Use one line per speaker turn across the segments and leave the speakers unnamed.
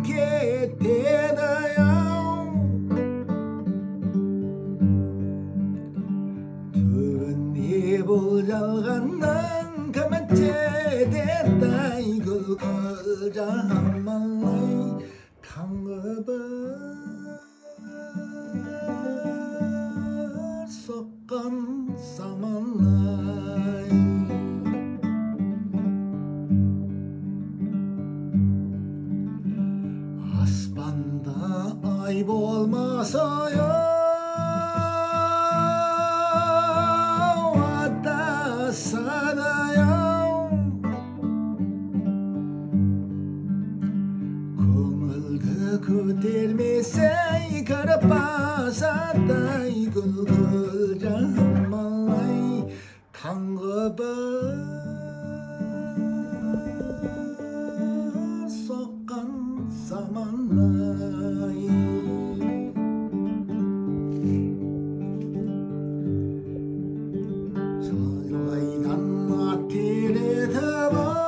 кетеді ау, түбінде бұл жалғанның кімі жетеді ай, күлкіл жаман-ай, таңғы бір соққан заман-ай. Аспанда ай болмаса адасады ау, көңілді көтермесе кіріп басады, күлкіл жаман-ай, таңғы бір соққан заман-ай. шалғайдан ат теретіп ау,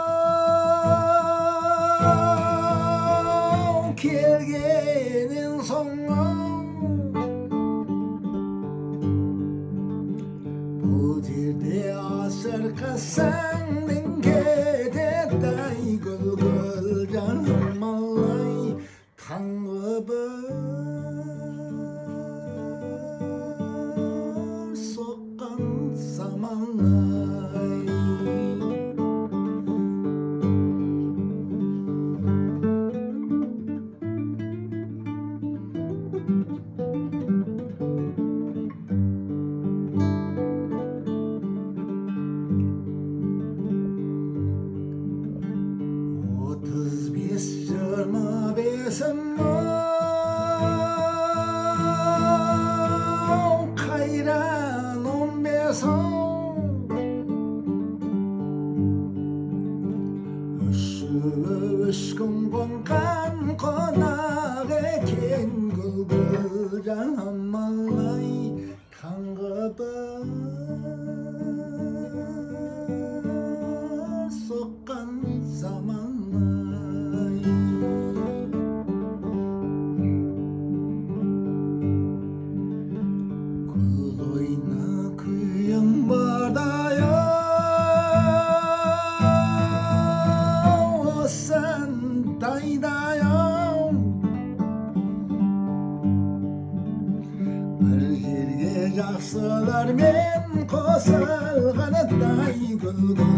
келгеннен соң бұл жерде асырқасаң мен кетеді ай, күлкіл жаман-ай, таңғы бір соққан заман-ай. Отыз бес, 25-ім ау, қайран 15 ау, үш күн қонған қонақ екен, күлкіл жаман-ай, таңғы бір соққан заман-ай. Күл ойна күйім бардай ау, осындайдай ау, бір жерге жақсылармен қосылғандай, күлкіл